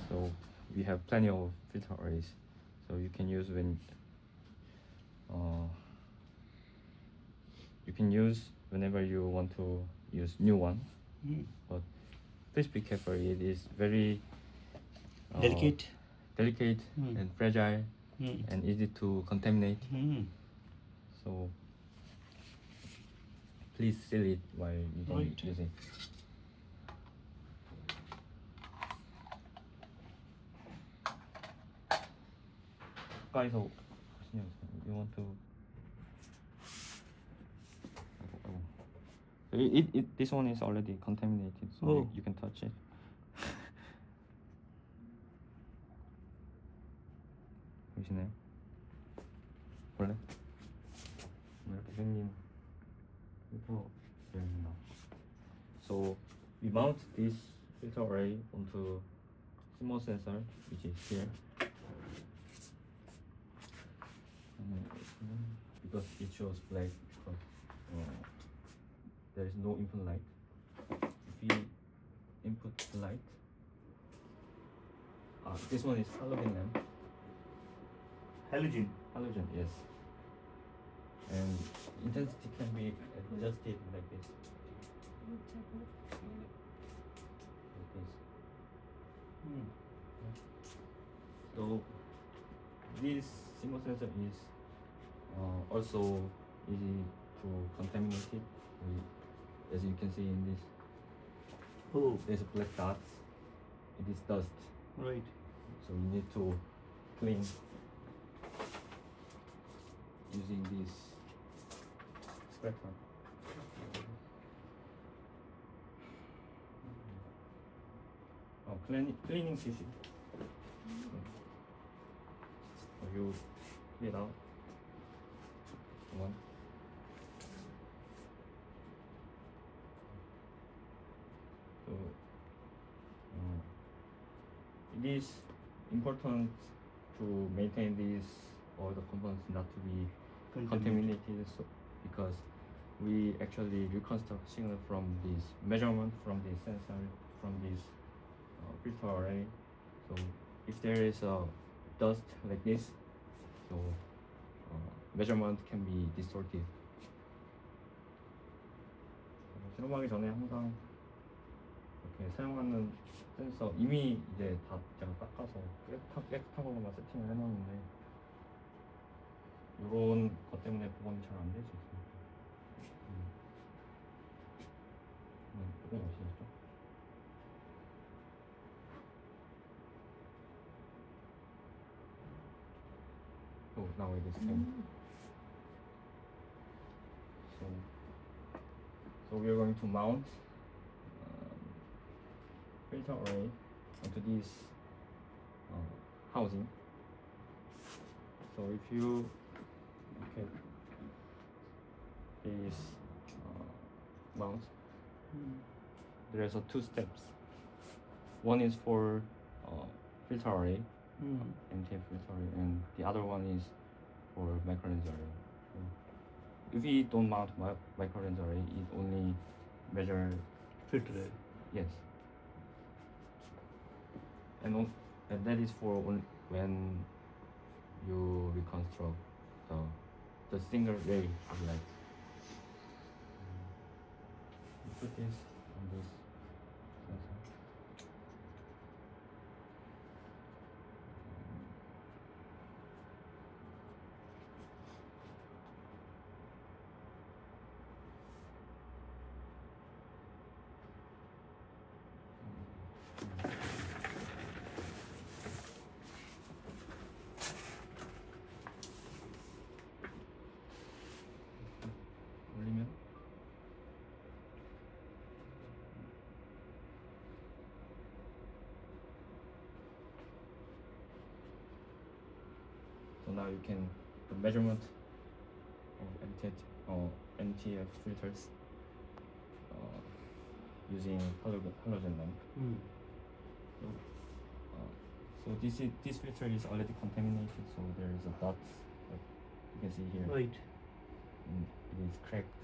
So we have plenty of filter arrays, so you can use whenever you want to use new one. But please be careful. It is very Delicate. and fragile and easy to contaminate. So please seal it while using it. 가까이서 you want to this one is already contaminated, so you can touch it. 보이시나요? 원래 이렇게 생긴 필터입니다. So we mount this filter array onto CMOS sensor, which is here. Because it shows black, because there is no input light. If we input the light, this one is halogen lamp. Halogen. Halogen, yes. And intensity can be adjusted like this. Like this. So this CMOS sensor is also easy to contaminate it. As you can see in this, there's black dots. It is dust. Right. So you need to clean using this Spectra. Cleaning tissue. You clean out one. So it is important to maintain these all the components not to be contaminated, so because we actually reconstruct signal from this measurement from this sensor, from this filter array. So if there is a dust like this, so measurement can be distorted. 실험하기 전에 항상 이렇게 사용하는 센서 이미 이제 다 제가 닦아서 깨끗하고만 세팅을 해놨는데 이런 것 때문에 복원이 잘 안 될 수 있습니다. 조금 아시겠죠? So now it is clean. So we are going to mount filter array onto this housing. So if you look at this mount, there's two steps. One is for filter array, MTF filter array, and the other one is for microlens array. So if we don't mount microlens array, it only measure Filter array. yes, and that is for when you reconstruct the single ray of light. You put this on this sensor. 올리면 so now you can the measurement of MTF filters using halogen lamp. So this filter is already contaminated, so there is a dot, like you can see here. Right. It is cracked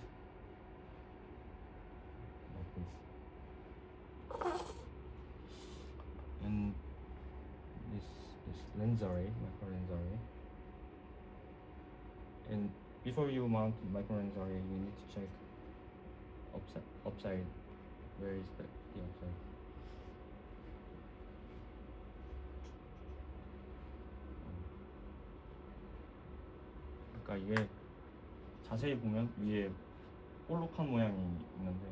like this. And this lens array, micro lens array. And before you mount micro lens array, you need to check upside. Where is the upside? 그러니까 이게 자세히 보면 위에 볼록한 모양이 있는데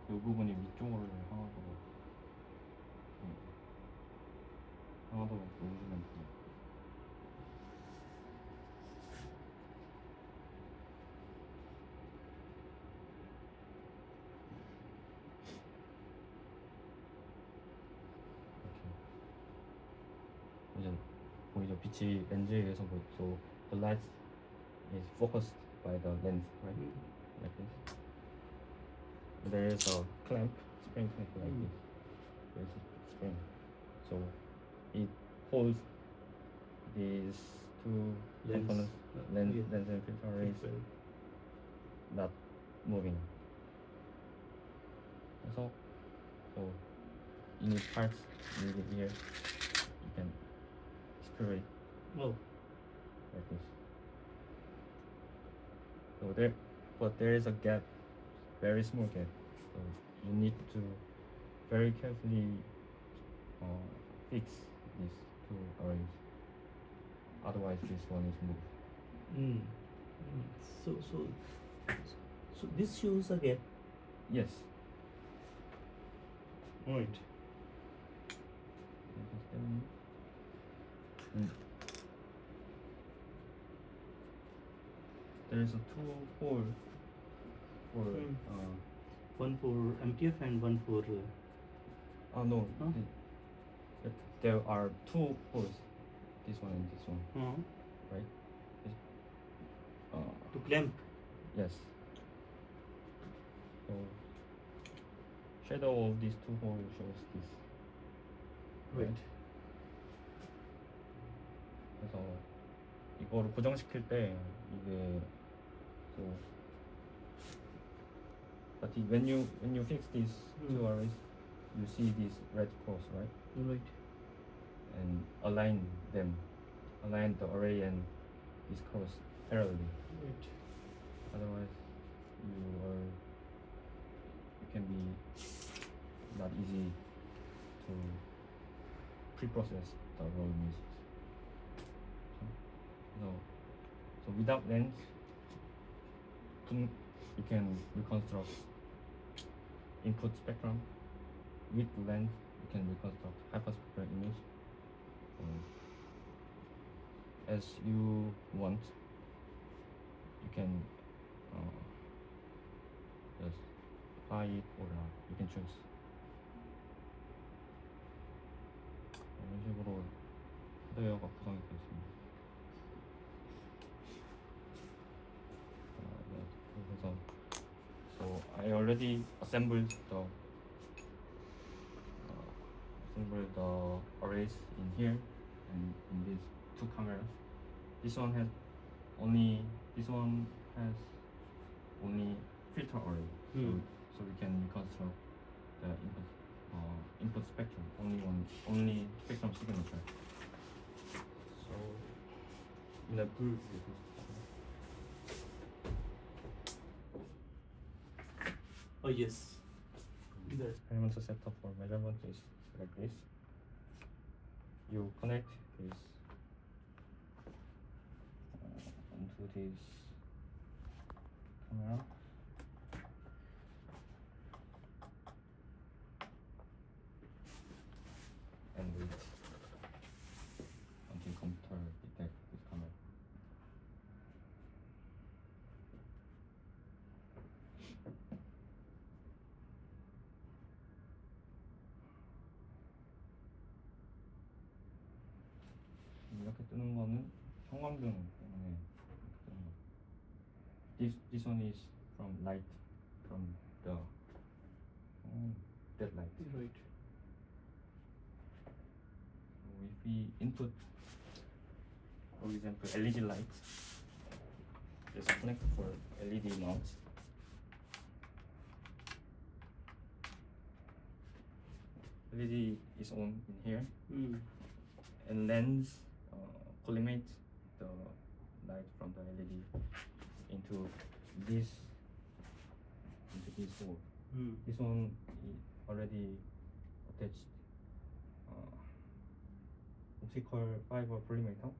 그 부분이 위쪽으로 향하도록 놓으시면 돼요. 이제 보이죠? 빛이 렌즈에 의해서 so the light is focused by the lens, right? Like this. There is a clamp, spring clamp like this. There is a spring, so it holds these two components, lens and filter arrays, not moving. So in its parts needed here, you can screw it like this. So there is a gap, very small gap. So you need to very carefully fix these two arrays. Otherwise, this one is moved. So this shows a gap. Yes. Right. There is a two hole for One for MTF and one for. no. There are two holes. This one and this one. Right? To clamp. Yes. So shadow of these two holes shows this. Right. 그래서 이거를 고정시킬 때 이게 but when you fix these two arrays, you see this red cross, right? Right. And align the array and this cross parallelly. Right. Otherwise, you can be not easy to pre-process the raw images. So without lens, you can reconstruct input spectrum. With lens, you can reconstruct hyperspectral image as you want. You can just buy it or you can choose. 이런 식으로 하드웨어가 구성이 되어 있습니다. So I already assembled the arrays in here and in these two cameras. This one has only filter array, so we can reconstruct the input spectrum, only spectrum signature. So in a group, Oh yes. the experimental setup for measurement is like this. You connect this onto this camera. And wait until computer detects this camera. 이렇게 뜨는 거는 형광등 때문에 이렇게 뜨는 거. This one is from light from the dead light. Right. So if we input, for example, LED lights, there's a connector for LED mounts. LED is on in here, and lens collimate the light from the LED into this hole. This one is already attached optical fiber collimator.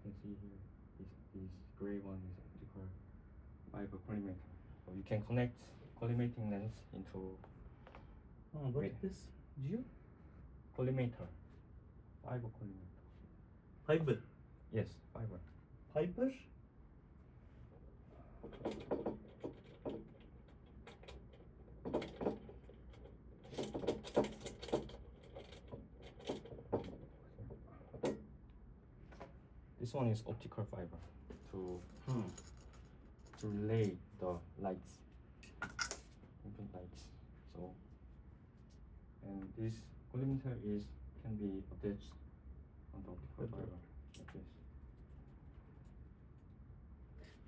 You can see here this gray one is optical fiber collimator. So you can connect collimating lens into What Wait. is this? Geo? collimator, fiber collimator. Fiber. Yes, fiber. Fiber? This one is optical fiber to relay the lights, input lights. So, and this collimator can be attached on the optical fiber like this.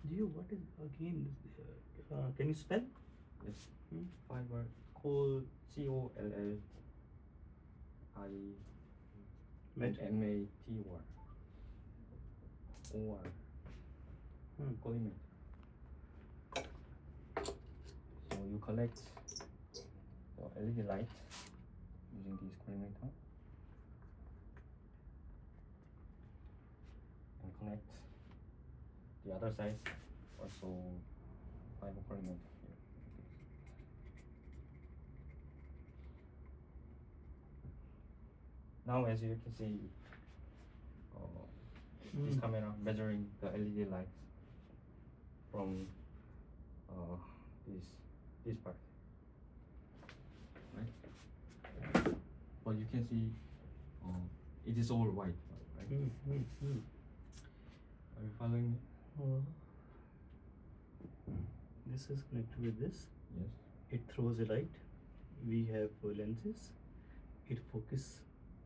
Geo, what is again? Can you spell? Yes, fiber called COLLIMATOR. Collimator. So you collect the LED light using this collimator and connect the other side also fiber collimator here. Now as you can see, this camera measuring the LED lights from this part, right? But you can see it is all white, right? Are you following me? This is connected with this. Yes. It throws a light. We have lenses. It focuses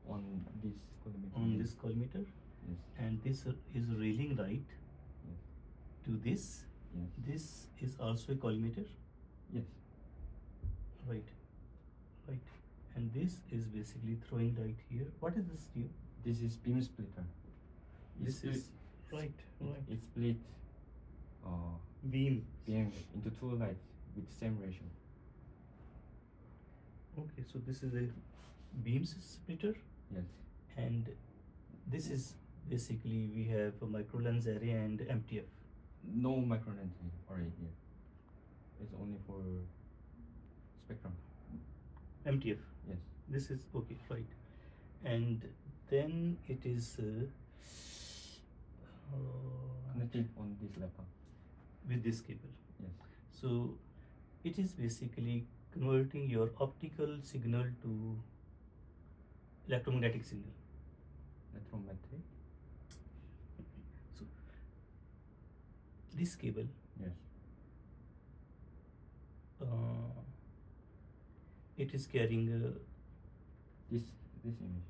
On this collimator. on this collimator, Yes. and this is railing light Yes. to this. Yes. This is also a collimator, Yes. right? Right. And this is basically throwing light here. What is this here? This is beam splitter. This is right. It split Beam. beam into two lights with same ratio. Okay, so this is a beam splitter, Yes. and this is basically we have a micro lens array and MTF. No micro lens array here. It's only for spectrum. MTF. Yes. This is okay, right? And then it is Connected on this laptop. with this cable. Yes. So it is basically converting your optical signal to electromagnetic signal. Electrometric. So this cable, Yes. it is carrying This image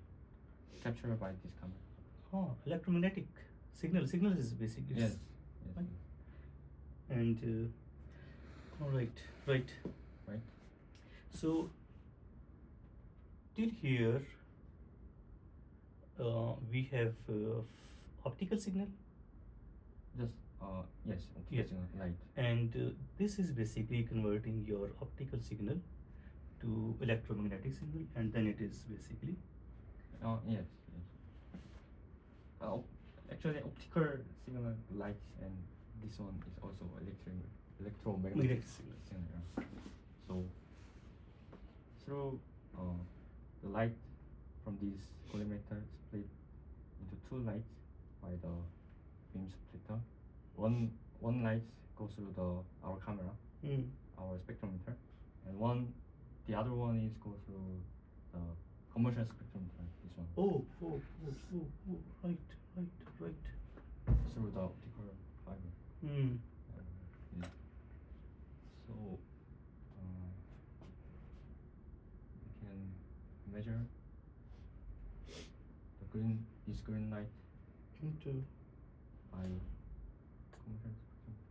captured by this camera. electromagnetic signal. Signal is basically Yes. Yes. Right. And all right. Right. So till here we have optical signal, Just yes. Yes. Light. and this is basically converting your optical signal to electromagnetic signal, and then it is basically Yes. Actually, optical signal lights, and this one is also electromagnetic magnetic signal. signal. So through the light from this collimator split into two lights by the beam splitter. One light goes through our camera, our spectrometer, and the other one is go through the commercial spectrometer. This one Oh, right. through the optical fiber. Yeah. So we can measure this green light Into by commercial spectrometer.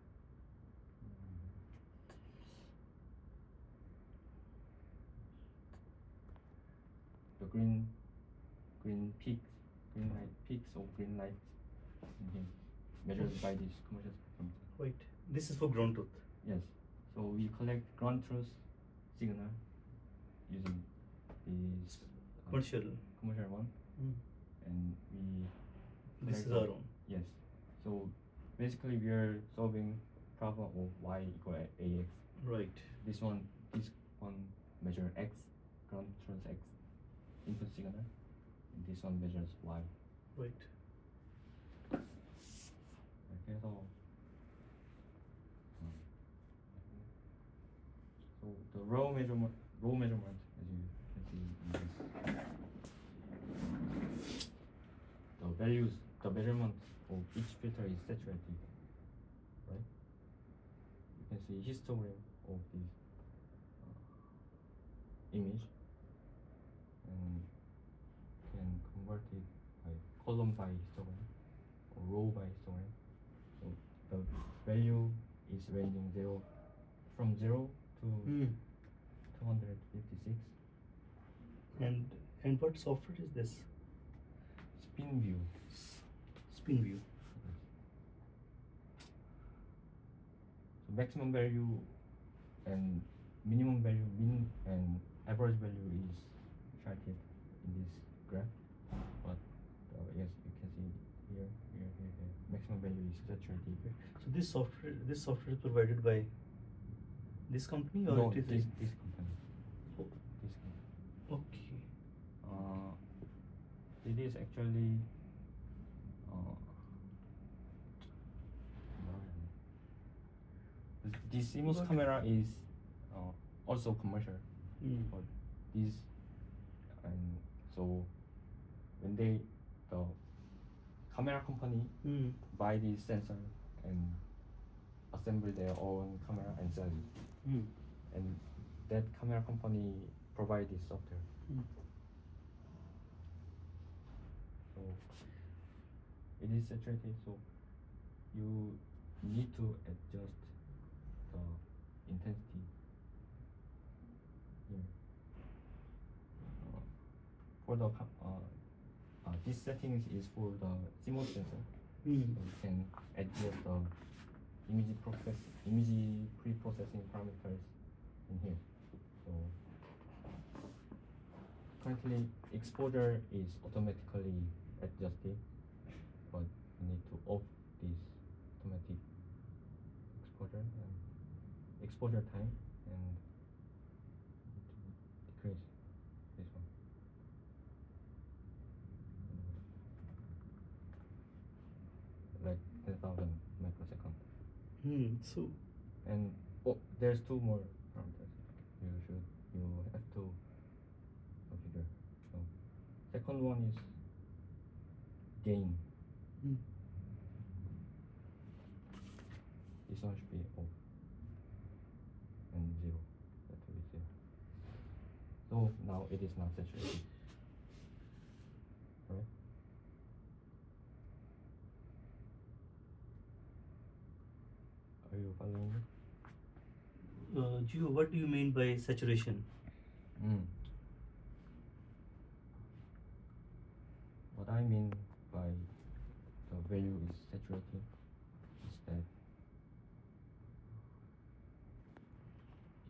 the green peaks of green light in here, measured by this commercial spectrum. Right. This is for ground truth. Yes. So we collect ground truth signal using this commercial one, and we. This is our own. Yes. So basically, we are solving problem of y equal ax. Right. This one measure x, ground truth x input signal, and this one measures y. Right. 그래서 so the raw measurement as you can see in this, the measurement of each filter is saturated, right? You can see histogram of this image, and can convert it by column by histogram or row by histogram. So the value is ranging from 0 to 256. And what software is this? Spin view. Spin view. So maximum value and minimum value, mean and average value is charted in this graph. But yes, you can see here. Maximum value is saturated. So this software is provided by this company, or no, it is this company. Oh. This company. Okay. It is actually this CMOS camera is also commercial, but this, and so when the camera company buy this sensor and assemble their own camera and sell it, and that camera company provide this software. So it is saturated, so you need to adjust the intensity here. For the this settings is for the CMOS sensor. So you can adjust the image pre-processing parameters in here. So currently exposure is automatically adjusted, but you need to off this automatic exposure time, and decrease this one. Like 10,000 microsecond. So And there's two more parameters you have to configure. So second one is gain. This one should be off and 0. That will be 0. So now it is not saturated. Right? Are you following me? Gio, what do you mean by saturation? What I mean by the value is saturated is that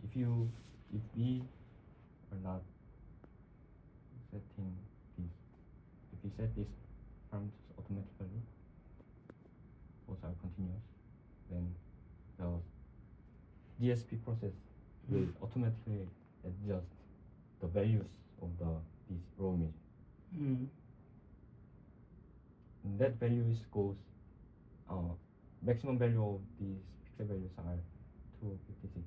if we are not setting this, if we set this parameters automatically, both are continuous, then the DSP process will automatically adjust the values of this raw image. And that value goes maximum value of these pixel values are 256.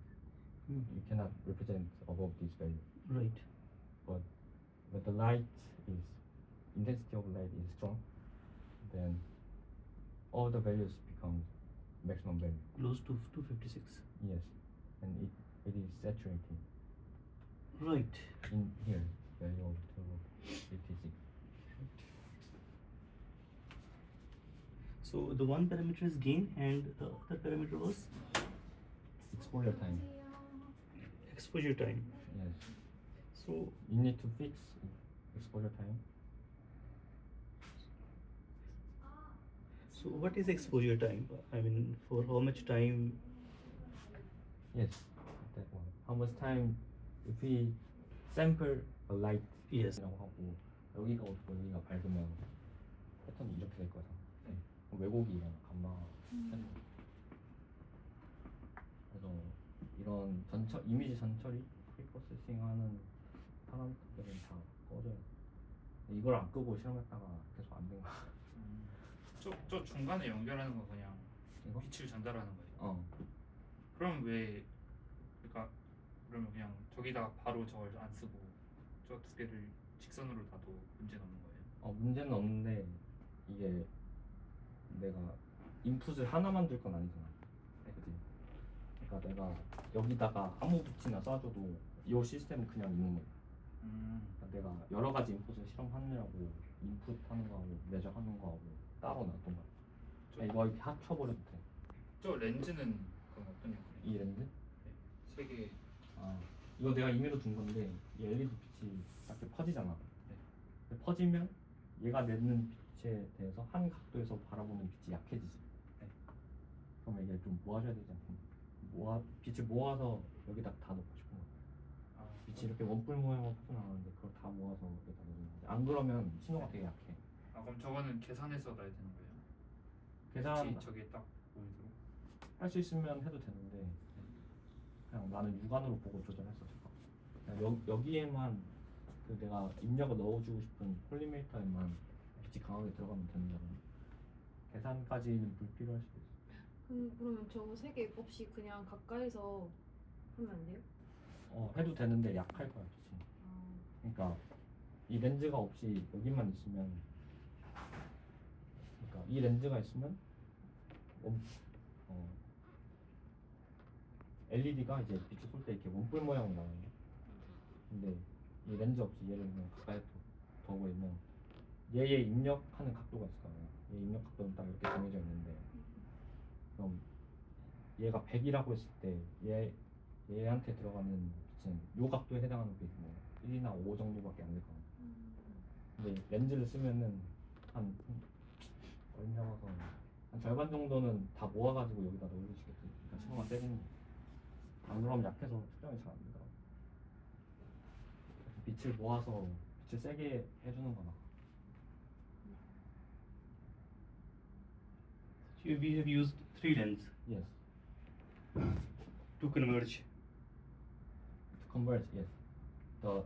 You cannot represent above this value. Right. But when the light intensity of light is strong, then all the values become maximum value. Close to 256. Yes, and it is saturated. Right. In here, value of 256. So the one parameter is gain, and the other parameter was Exposure time. exposure time. Yes. So You need to fix exposure time. So what is exposure time? I mean, for how much time? Yes, that one. How much time if we sample a light Yes. 이라고 하고 여기가 어둡고 여기가 밝으면 패턴이 이렇게 될 거죠. 네. 왜곡이 일어나 감마 패턴. 그래서 이런 이미지 전처리 프리프로세싱하는 사람들은 다 꺼져요. 이걸 안 끄고 실험했다가 계속 안 된 거. 저 중간에 연결하는 거 그냥 이거? 빛을 전달하는 거예요. 그럼 그러니까 그러면 그냥 저기다가 바로 저걸 안 쓰고 저 두 개를 직선으로 놔도 문제는 없는 거예요? 문제는 없는데 이게 내가 인풋을 하나만 줄 건 아니잖아. 그치? 그러니까 내가 여기다가 아무 빛이나 쏴줘도 이 시스템은 그냥 있는 거야. 그러니까 내가 여러 가지 인풋을 실험하느라고 인풋하는 거하고 매저하는 거하고 따로 놨던 거야. 그러니까 이거 이렇게 합쳐버려도 돼. 저 렌즈는 그럼 어떤 역할이에요? 이 렌즈? 세 개. 이거 내가 임의로 둔 건데 이 LED 빛이 이렇게 퍼지잖아. 근데 퍼지면 얘가 내는 빛에 대해서 한 각도에서 바라보는 빛이 약해지지. 그러면 이게 좀 모아줘야 되지 않나? 빛을 모아서 여기다 다 넣고 싶은 거야. 빛이 이렇게 원뿔 모양으로 퍼져나가는데 그걸 다 모아서 여기다 넣는 거지. 안 그러면 신호가 되게 약해. 그럼 저거는 계산해서 놔야 되는 거예요? 계산 빛이 저기에 딱 보이도록? 할 수 있으면 해도 되는데 그냥 나는 육안으로 보고 조절했어. 그냥 여기에만 그 내가 입력을 넣어주고 싶은 콜리메이터에만 빛이 강하게 들어가면 되는 거거든. 계산까지는 불필요할 수도 있어. 그러면 저거 세 개 없이 그냥 가까이서 하면 안 돼요? 해도 되는데 약할 거야 빛이. 그러니까 이 렌즈가 없이 여기만 있으면, 그러니까 이 렌즈가 있으면 LED가 이제 빛을 쏠 때 이렇게 원뿔 모양으로 나와요. 근데 이 렌즈 없이 얘를 그냥 가까이 더 보이면 얘에 입력하는 각도가 있을 거예요. 얘 입력 각도는 딱 이렇게 정해져 있는데, 그럼 얘가 100이라고 했을 때 얘한테 들어가는 빛은 요 각도에 해당하는 빛이 뭐 1이나 5 정도밖에 안 될 거예요. 근데 렌즈를 쓰면은 한 얼마 잡아서 한 절반 정도는 다 모아가지고 여기다 넣어주시겠지. 그러니까 신호가 세지는 거. 안 그러면 약해서 측정이 잘 안 된다고. 빛을 모아서 빛을 세게 해주는 거나. Here we have used 3 lenses Yes. to converge. To converge, yes. The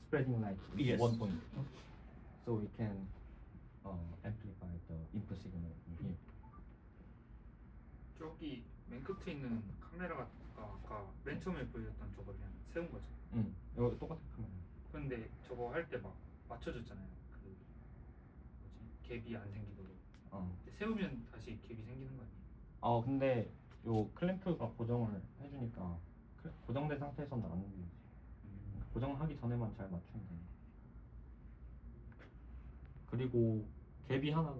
spreading light is Yes. 1 point. So we can amplify the input signal in here. 저기 맨 끝에 있는 카메라가 아까 맨 처음에 보여줬던 저거 그냥 세운 거죠? 여기 똑같은 카메라. 근데 저거 할 때 막 맞춰줬잖아요. 그 뭐지? 갭이 안 생기도록. 근데 세우면 다시 갭이 생기는 거 아니에요? 근데 요 클램프가 고정을 해주니까 고정된 상태에서는 안 움직이지. 고정하기 전에만 잘 맞추면 돼. 그리고 갭이 하나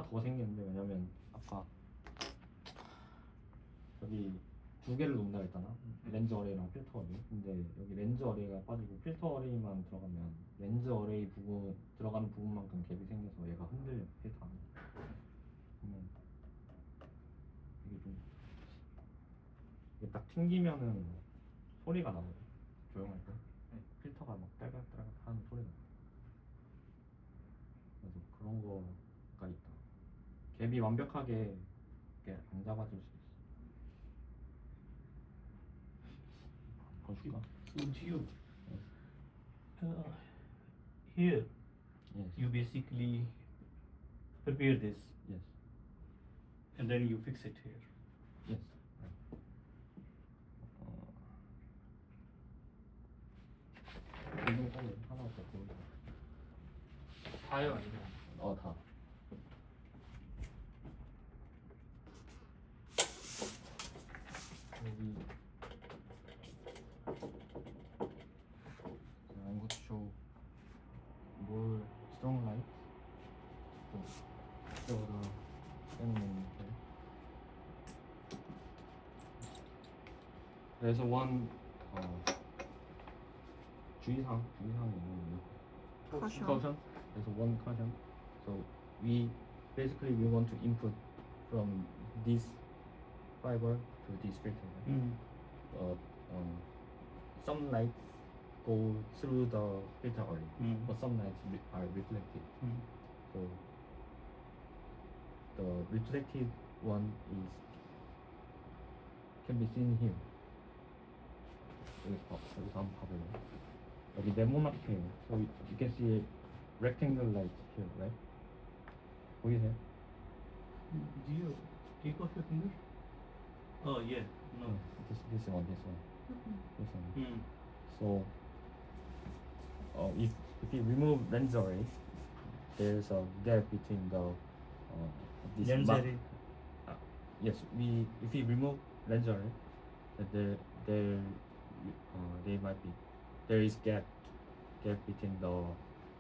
더 생기는데, 왜냐면 아까 여기 두 개를 놓는다 했잖아. 렌즈 어레이랑 필터 어레이. 근데 여기 렌즈 어레이가 빠지고 필터 어레이만 들어가면 렌즈 어레이 부분 들어가는 부분만큼 갭이 생겨서 얘가 흔들려. 필터 안에. 그러면 이게 딱 튕기면은 소리가 나거든. 조용할 때. 필터가 막 딸깍딸깍 하는 소리가 나. 그래서 그런 거가 있다. 갭이 완벽하게 이렇게 안 잡아줄 수 있어. 더 줄까? So Gio, here Yes. you basically prepare this Yes. and then you fix it here. Yes. 이거 빨리 하나부터 보여줘. 다요 아니면? 다. 여기 I'm going to show more strong light to show the enemy here. There's one 주의사항이 Caution. caution. There's one caution. So we want to input from this fiber to this filter. Mm. Some lights go through the filter array, Mm. but some lights are reflected. Mm. So the reflected one can be seen here. 여기서 한번 봐볼래요? 여기 네모나게, so you can see rectangle light here, right? 보이세요? Geo, take off your finger. Oh yeah, no. This one. Mm. So if you remove lens array, there's a gap between the this Lens mark- array. Yes, if we remove lens array, there is gap between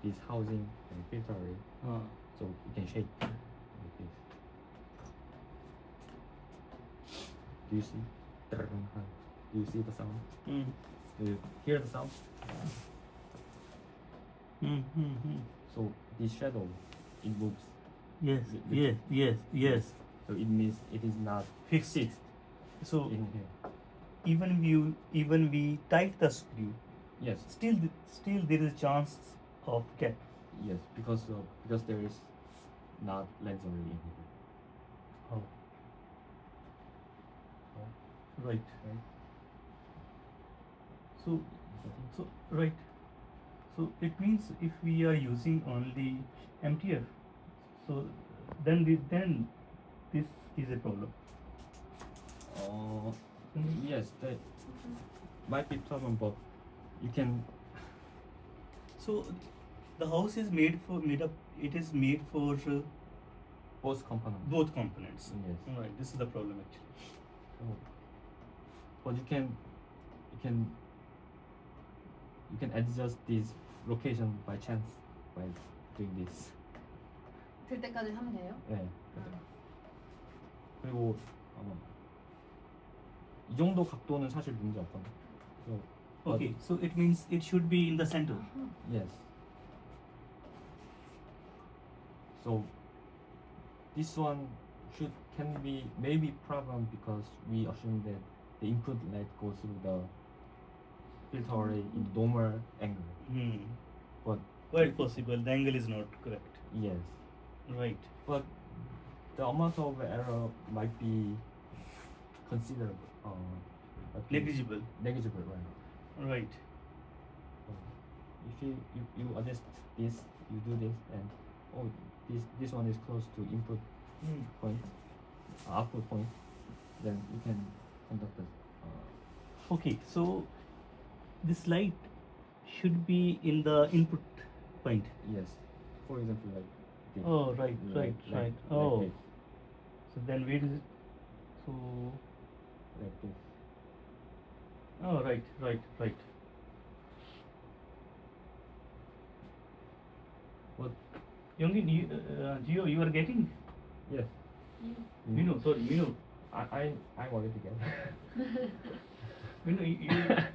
this housing and filter array, so you can shake like this. Do you see? Do you see the sound? Mm. Do you hear the sound? So this shadow, it moves. Yes, The- yes. So it means it is not Fixed. So in here. even we tight the screw, Yes, still there is a chance of gap. yes, because there is not lens array in here. Oh. Right. Right? So right. So it means if we are using only MTF, so then this is a problem. Yes, that might be problem, but you can. So the house is made for Both components. both components. Yes. Right. This is the problem actually. So, but you can adjust this location by chance by doing this. 될 때까지 하면 돼요? 네. 그리고 이 정도 각도는 사실 문제 없거든요. So, but- Okay. So it means it should be in the center. Yes. So this one can be maybe problem because we assume that the input light goes through the filter array in normal angle. But Quite possible. The angle is not correct. yes, Right. but the amount of error might be considerable. Negligible. Negligible, right? Right. If you adjust this, you do this, and this one is close to input point, output point, then you can conduct the. Okay. So this light should be in the input point. Yes, for example, like this. Oh, right. Like Oh. this, So then where is it? So like this. oh, right. What? Youngin, Gio, you are getting? Yes. Minu, sorry, Minu. I wanted to get. Minu,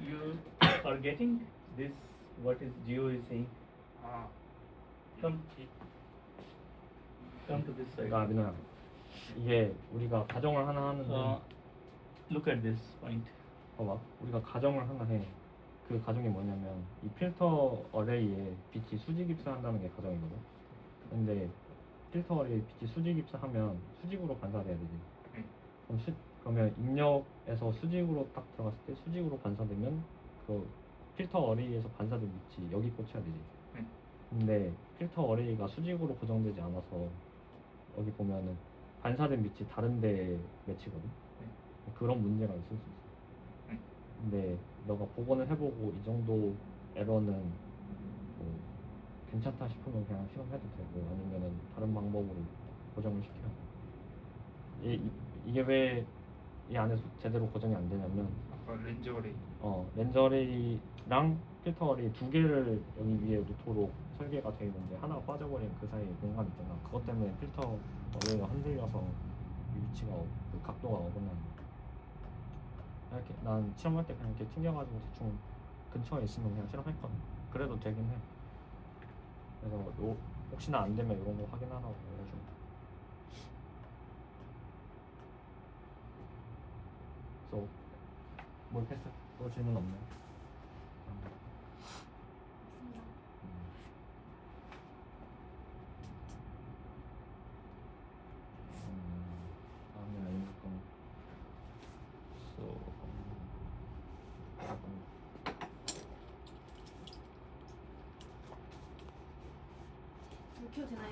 you are getting this? What is Gio is saying? 아, Come to this side. 그러니까 민호야, 이게 우리가 가정을 하나 하는데, Look at this point. 봐봐, 우리가 가정을 하나 해. 그 가정이 뭐냐면 이 필터 어레이에 빛이 수직 입사한다는 게 가정이거든. 근데 필터 어레이에 빛이 수직 입사하면 수직으로 반사돼야 되지. 그러면 입력에서 수직으로 딱 들어갔을 때 수직으로 반사되면 그 필터 어레이에서 반사된 빛이 여기 꽂혀야 되지. 근데 필터 어레이가 수직으로 고정되지 않아서 여기 보면은 반사된 빛이 다른 데 맺히거든. 그런 문제가 있을 수 있어. 근데 너가 복원을 해보고 이 정도 에러는 뭐 괜찮다 싶으면 그냥 실험해도 되고 아니면은 다른 방법으로 고정을 시켜. 이게 왜 이 안에서 제대로 고정이 안 되냐면 아까 렌즈 어레이. 렌즈 어레이랑 필터 어레이 두 개를 여기 위에 놓도록 설계가 되어 있는데 하나가 빠져버린 그 사이에 공간 있잖아. 그것 때문에 필터 어레이가 흔들려서 이 위치가 그 각도가 어긋나는 거야. 이렇게 난 실험할 때 그냥 이렇게 튕겨가지고 대충 근처에 있으면 그냥 실험했거든. 그래도 되긴 해. 그래서 혹시나 안 되면 이런 거 확인하라고 해가지고. So, 뭘 패스? 또 질문 없나요? 맞습니다. 다음에 알려줄 건 so, 불 켜도 되나요?